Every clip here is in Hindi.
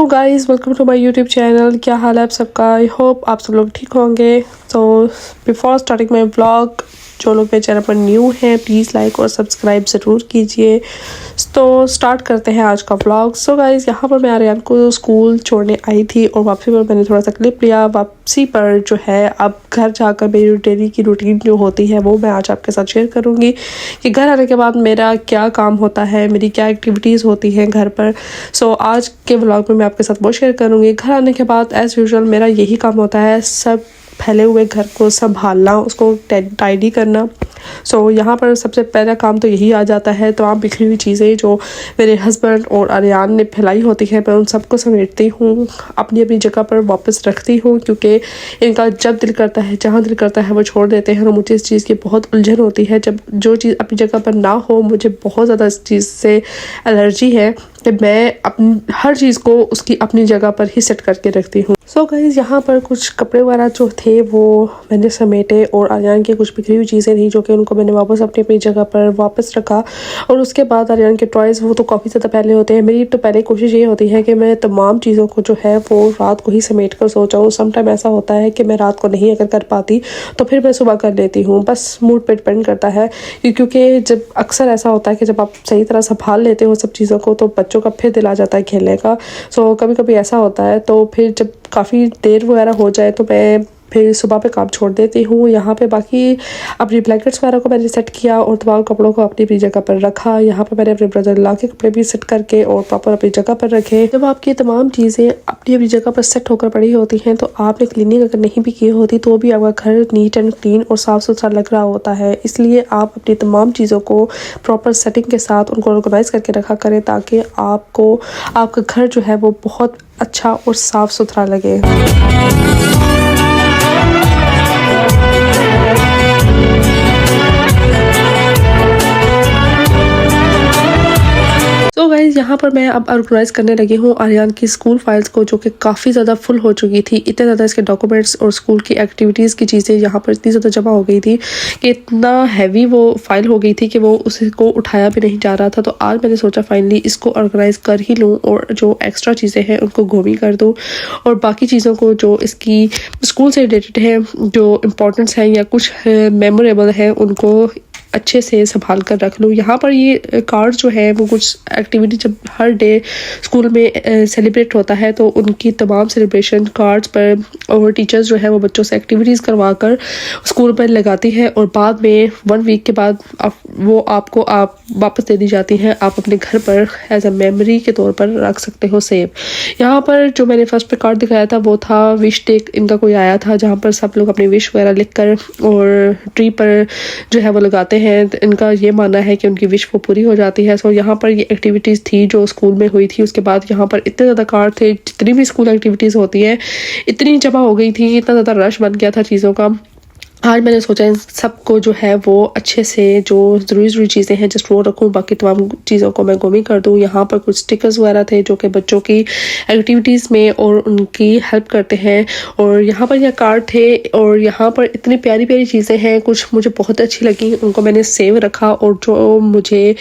Guys, welcome to my YouTube channel. क्या हाल है आप सबका? आई होप आप सब लोग ठीक होंगे। तो बिफोर स्टार्टिंग माय व्लॉग, जो लोग मेरे चैनल पर न्यू हैं प्लीज़ लाइक और सब्सक्राइब ज़रूर कीजिए। तो स्टार्ट करते हैं आज का व्लॉग। सो गाइस, यहाँ पर मैं आर्यन को स्कूल छोड़ने आई थी और वापसी पर मैंने थोड़ा सा क्लिप लिया। वापसी पर जो है अब घर जाकर मेरी डेली की रूटीन जो होती है वो मैं आज आपके साथ शेयर करूँगी कि घर आने के बाद मेरा क्या काम होता है, मेरी क्या एक्टिविटीज़ होती हैं घर पर। सो आज के व्लॉग में मैं आपके साथ वो शेयर करूँगी। घर आने के बाद एज़ यूजुअल मेरा यही काम होता है, सब फैले हुए घर को संभालना, उसको टाइडी करना। सो यहाँ पर सबसे पहला काम तो यही आ जाता है। तमाम बिखरी हुई चीज़ें जो मेरे हस्बैंड और आर्यन ने फैलाई होती हैं मैं उन सबको समेटती हूँ, अपनी अपनी जगह पर वापस रखती हूँ, क्योंकि इनका जब दिल करता है, जहाँ दिल करता है वो छोड़ देते हैं। और मुझे इस चीज़ की बहुत उलझन होती है। जब जो चीज़ अपनी जगह पर ना हो, मुझे बहुत ज़्यादा इस चीज़ से एलर्जी है कि मैं अपनी हर चीज़ को उसकी अपनी जगह पर ही सेट करके रखती हूँ। सो गाइस, यहाँ पर कुछ कपड़े वगैरह जो थे वो मैंने समेटे और आर्यन की कुछ बिखरी हुई चीज़ें थी जो कि उनको मैंने वापस अपनी अपनी जगह पर वापस रखा। और उसके बाद आर्यन के टॉयज़ वो तो काफ़ी ज़्यादा पहले होते हैं। मेरी तो पहले कोशिश ये होती है कि मैं तमाम चीज़ों को जो है वो रात को ही समेट कर सो जाऊँ। समटाइम ऐसा होता है कि मैं रात को नहीं अगर कर पाती तो फिर मैं सुबह कर लेती हूँ, बस मूड पे डिपेंड करता है। क्योंकि जब अक्सर ऐसा होता है कि जब आप सही तरह संभाल लेते हो सब चीज़ों को तो बच्चों का फिर दिल आ जाता है खेलने का। सो कभी कभी ऐसा होता है, तो फिर जब काफ़ी देर वगैरह हो जाए तो मैं फिर सुबह पे काम छोड़ देती हूँ। यहाँ पे बाकी अपनी ब्लैंकेट्स वगैरह को मैंने सेट किया और तमाम कपड़ों को अपनी अपनी जगह पर रखा। यहाँ पे मैंने अपने ब्रदर ला के कपड़े भी सेट करके और प्रॉपर अपनी जगह पर रखे। जब आपकी तमाम चीज़ें अपनी अपनी जगह पर सेट होकर पड़ी होती हैं तो आपने क्लीनिंग अगर नहीं भी की होती तो भी आपका घर नीट एंड क्लीन और साफ़ सुथरा लग रहा होता है। इसलिए आप अपनी तमाम चीज़ों को प्रॉपर सेटिंग के साथ उनको ऑर्गेनाइज़ करके रखा करें ताकि आपको आपका घर जो है वो बहुत अच्छा और साफ़ सुथरा लगे। तो गाइज़, यहाँ पर मैं अब ऑर्गेनाइज़ करने लगी हूँ आर्यन की स्कूल फाइल्स को, जो कि काफ़ी ज़्यादा फुल हो चुकी थी। इतने ज़्यादा इसके डॉक्यूमेंट्स और स्कूल की एक्टिविटीज़ की चीज़ें यहाँ पर इतनी ज़्यादा जमा हो गई थी कि इतना हैवी वो फाइल हो गई थी कि वो उसको उठाया भी नहीं जा रहा था। तो आज मैंने सोचा फाइनली इसको ऑर्गेनाइज़ कर ही लूँ और जो एक्स्ट्रा चीज़ें हैं उनको गोमी कर दूँ और बाकी चीज़ों को जो इसकी स्कूल से रिलेटेड है, जो इम्पोर्टेंट्स हैं या कुछ मेमोरेबल है, उनको अच्छे से संभाल कर रख लूँ। यहाँ पर ये कार्ड जो है वो कुछ एक्टिविटी जब हर डे स्कूल में सेलिब्रेट होता है तो उनकी तमाम सेलिब्रेशन कार्ड्स पर और टीचर्स जो है वो बच्चों से एक्टिविटीज़ करवा कर स्कूल पर लगाती है और बाद में 1 वीक के बाद वो आपको वापस दे दी जाती हैं। आप अपने घर पर एज अ मेमोरी के तौर पर रख सकते हो सेव। यहाँ पर जो मैंने फर्स्ट पे कार्ड दिखाया था वो था विश डे, इनका कोई आया था जहाँ पर सब लोग अपनी विश वगैरह लिख कर और ट्री पर जो है वो लगाते हैं। इनका ये मानना है कि उनकी विश वो पूरी हो जाती है। सो यहाँ पर ये एक्टिविटीज़ थी जो स्कूल में हुई थी। उसके बाद यहाँ पर इतने ज़्यादा कार्ड थे, जितनी भी स्कूल एक्टिविटीज़ होती हैं इतनी जमा हो गई थी, इतना ज़्यादा रश बन गया था चीज़ों का। आज मैंने सोचा इन सबको जो है वो अच्छे से जो ज़रूरी चीज़ें हैं जस्ट वो रखूँ, बाकी तमाम चीज़ों को मैं गुम कर दूँ। यहाँ पर कुछ स्टिकर्स वगैरह थे जो कि बच्चों की एक्टिविटीज़ में और उनकी हेल्प करते हैं। और यहाँ पर यह कार्ड थे और यहाँ पर इतनी प्यारी प्यारी चीज़ें हैं, कुछ मुझे बहुत अच्छी लगी, उनको मैंने सेव रखा। और जो मुझे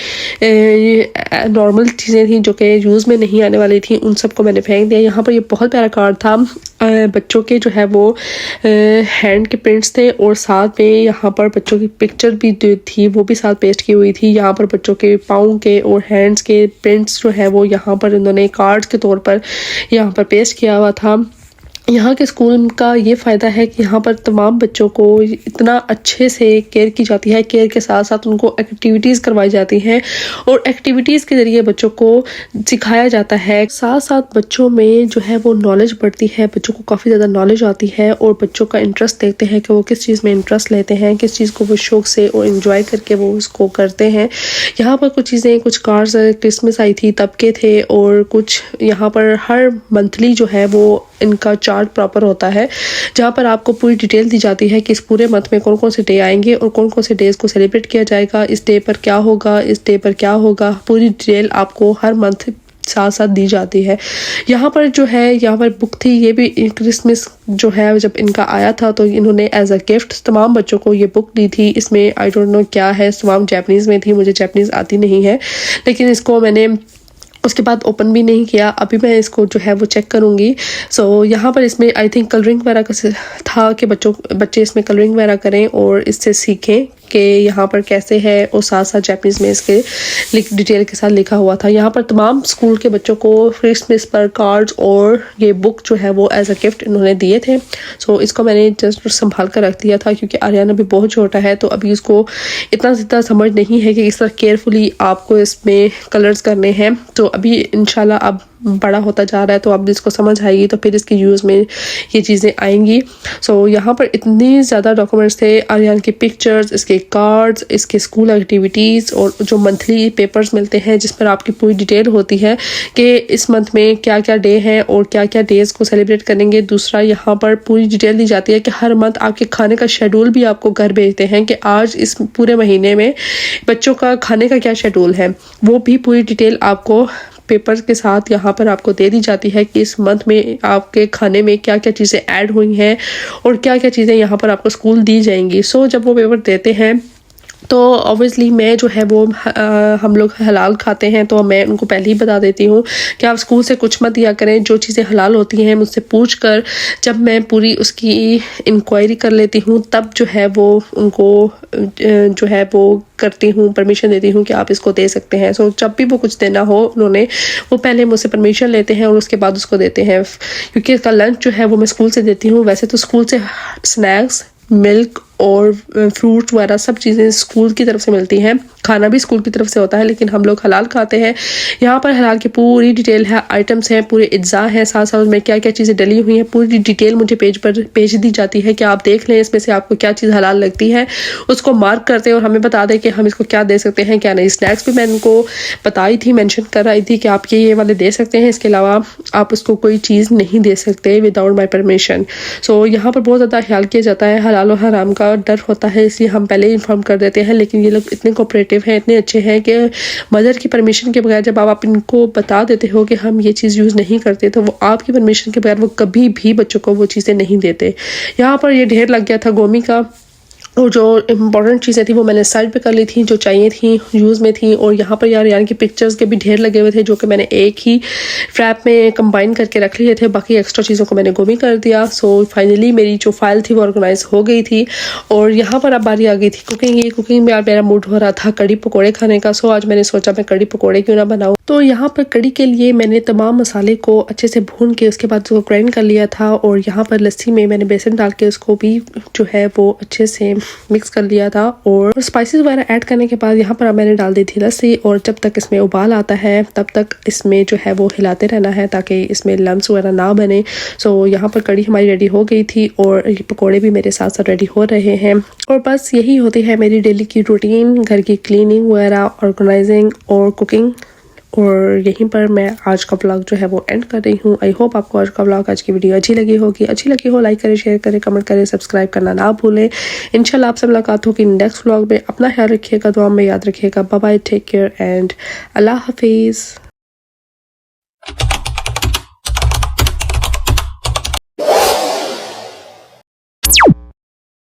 नॉर्मल चीज़ें थी जो कि यूज़ में नहीं आने वाली थी उन सबको मैंने फेंक दिया। यहाँ पर ये बहुत प्यारा कार्ड था, बच्चों के जो है वो हैंड के प्रिंट्स थे और साथ में यहाँ पर बच्चों की पिक्चर भी थी, वो भी साथ पेस्ट की हुई थी। यहाँ पर बच्चों के पाँव के और हैंड्स के प्रिंट्स जो है वो यहाँ पर इन्होंने कार्ड्स के तौर पर यहाँ पर पेस्ट किया हुआ था। यहाँ के स्कूल का ये फ़ायदा है कि यहाँ पर तमाम बच्चों को इतना अच्छे से केयर की जाती है, केयर के साथ साथ उनको एक्टिविटीज़ करवाई जाती हैं और एक्टिविटीज़ के ज़रिए बच्चों को सिखाया जाता है। साथ साथ बच्चों में जो है वो नॉलेज बढ़ती है, बच्चों को काफ़ी ज़्यादा नॉलेज आती है और बच्चों का इंटरेस्ट देखते हैं कि वो किस चीज़ में इंटरेस्ट लेते हैं, किस चीज़ को वो शौक़ से और इन्जॉय करके वो उसको करते हैं। यहाँ पर कुछ चीज़ें, कुछ कार्ड्स क्रिसमस आई थी तब के थे और कुछ यहाँ पर हर मंथली जो है वो इनका चार्ट प्रॉपर होता है जहाँ पर आपको पूरी डिटेल दी जाती है कि इस पूरे मंथ में कौन कौन से डे आएंगे और कौन कौन से डेज़ को सेलिब्रेट किया जाएगा, इस डे पर क्या होगा, इस डे पर क्या होगा। पूरी डिटेल आपको हर मंथ साथ साथ दी जाती है। यहाँ पर जो है यहाँ पर बुक थी, ये भी क्रिसमस जो है जब इनका आया था तो इन्होंने एज अ गिफ्ट तमाम बच्चों को ये बुक दी थी। इसमें आई डोंट नो क्या है, तमाम जैपनीज़ में थी, मुझे जैपनीज़ आती नहीं है, लेकिन इसको मैंने उसके बाद ओपन भी नहीं किया। अभी मैं इसको जो है वो चेक करूँगी। सो यहाँ पर इसमें आई थिंक कलरिंग वगैरह का था कि बच्चे इसमें कलरिंग वगैरह करें और इससे सीखें कि यहाँ पर कैसे है, और साथ साथ जापानीज़ में इसके डिटेल के साथ लिखा हुआ था। यहाँ पर तमाम स्कूल के बच्चों को क्रिसमस पर कार्ड्स और ये बुक जो है वो एज अ गिफ्ट इन्होंने दिए थे। सो इसको मैंने जस्ट संभाल कर रख दिया था क्योंकि आर्यन अभी बहुत छोटा है, तो अभी उसको इतना ज़्यादा समझ नहीं है कि इस तरह केयरफुली आपको इसमें कलर्स करने हैं। तो अभी इंशाल्लाह अब बड़ा होता जा रहा है तो अब इसको समझ आएगी, तो फिर इसके यूज़ में ये चीज़ें आएंगी। सो यहाँ पर इतनी ज़्यादा डॉक्यूमेंट्स थे, आर्यन की पिक्चर्स, इसके कार्ड्स, इसके स्कूल एक्टिविटीज़ और जो मंथली पेपर्स मिलते हैं जिस पर आपकी पूरी डिटेल होती है कि इस मंथ में क्या क्या डे हैं और क्या क्या डेज़ को सेलिब्रेट करेंगे। दूसरा यहाँ पर पूरी डिटेल दी जाती है कि हर मंथ आपके खाने का शेड्यूल भी आपको घर भेजते हैं कि आज इस पूरे महीने में बच्चों का खाने का क्या शेड्यूल है, वो भी पूरी डिटेल आपको पेपर के साथ यहाँ पर आपको दे दी जाती है कि इस मंथ में आपके खाने में क्या क्या चीज़ें ऐड हुई हैं और क्या क्या चीज़ें यहाँ पर आपको स्कूल दी जाएंगी। सो जब वो पेपर देते हैं तो ऑब्वियसली मैं जो है वो हम लोग हलाल खाते हैं, तो मैं उनको पहले ही बता देती हूँ कि आप स्कूल से कुछ मत दिया करें, जो चीज़ें हलाल होती हैं मुझसे पूछ कर जब मैं पूरी उसकी इंक्वायरी कर लेती हूँ तब जो है वो उनको जो है वो करती हूँ, परमिशन देती हूँ कि आप इसको दे सकते हैं। सो जब भी वो कुछ देना हो उन्होंने वो पहले मुझसे परमिशन लेते हैं और उसके बाद उसको देते हैं, क्योंकि इसका लंच जो है वो मैं स्कूल से देती हूँ। वैसे तो स्कूल से स्नैक्स, मिल्क और फ्रूट वगैरह सब चीज़ें स्कूल की तरफ से मिलती हैं, खाना भी स्कूल की तरफ से होता है, लेकिन हम लोग हलाल खाते हैं। यहाँ पर हलाल की पूरी डिटेल है, आइटम्स हैं, पूरे इज्जा हैं, साथ साथ में क्या क्या चीज़ें डली हुई हैं, पूरी डिटेल मुझे पेज पर भेज दी जाती है कि आप देख लें इसमें से आपको क्या चीज़ हलाल लगती है, उसको मार्क करते हैं और हमें बता दें कि हम इसको क्या दे सकते हैं क्या नहीं। स्नैक्स भी मैंने उनको बताई थी, मेंशन कर रही थी कि आप ये वाले दे सकते हैं, इसके अलावा आप उसको कोई चीज़ नहीं दे सकते विदाउट माई परमिशन। सो यहाँ पर बहुत ज़्यादा ख्याल किया जाता है, हलाल और हराम का डर होता है, इसलिए हम पहले ही इन्फॉर्म कर देते हैं। लेकिन ये लोग इतने कोऑपरेटिव हैं, इतने अच्छे हैं कि मदर की परमिशन के बगैर जब आप इनको बता देते हो कि हम ये चीज़ यूज़ नहीं करते तो वो आपकी परमिशन के बगैर वो कभी भी बच्चों को वो चीज़ें नहीं देते। यहाँ पर ये ढेर लग गया था गोमी का, और जो इम्पॉर्टेंट चीज़ें थी वो मैंने साइड पे कर ली थी जो चाहिए थी यूज़ में थी। और यहाँ पर यार की पिक्चर्स के भी ढेर लगे हुए थे जो कि मैंने एक ही फ्रैप में कंबाइन करके रख लिए थे, बाकी एक्स्ट्रा चीज़ों को मैंने गोमी कर दिया। सो फाइनली मेरी जो फाइल थी वो ऑर्गेनाइज हो गई थी। और यहाँ पर अब बारी आ गई थी कुकिंग में यार मेरा मूड हो रहा था कड़ी पकौड़े खाने का। सो आज मैंने सोचा मैं कड़ी पकौड़े क्यों ना बनाऊँ। तो यहाँ पर कड़ी के लिए मैंने तमाम मसाले को अच्छे से भून के उसके बाद उसको ग्राइंड कर लिया था, और यहाँ पर लस्सी में मैंने बेसन डाल के उसको भी जो है वो अच्छे से मिक्स कर लिया था। और स्पाइसेस वगैरह ऐड करने के बाद यहाँ पर मैंने डाल दी थी लस्सी, और जब तक इसमें उबाल आता है तब तक इसमें जो है वो हिलाते रहना है ताकि इसमें लम्स वगैरह ना बने। सो यहाँ पर कड़ी हमारी रेडी हो गई थी और ये पकौड़े भी मेरे साथ साथ रेडी हो रहे हैं। और बस यही होती है मेरी डेली की रूटीन, घर की क्लीनिंग वगैरह, ऑर्गेनाइजिंग और कुकिंग। और यहीं पर मैं आज का व्लॉग जो है वो एंड कर रही हूँ। आई होप आपको आज का व्लॉग, आज की वीडियो अच्छी लगी होगी। अच्छी लगी हो लाइक करें, शेयर करें, कमेंट करें, सब्सक्राइब करना ना भूलें। इंशाल्लाह आपसे मुलाकात होगी नेक्स्ट व्लॉग में। अपना ख्याल रखिएगा, दुआ में याद रखिएगा। Bye bye, take care and अल्लाह हाफिज़।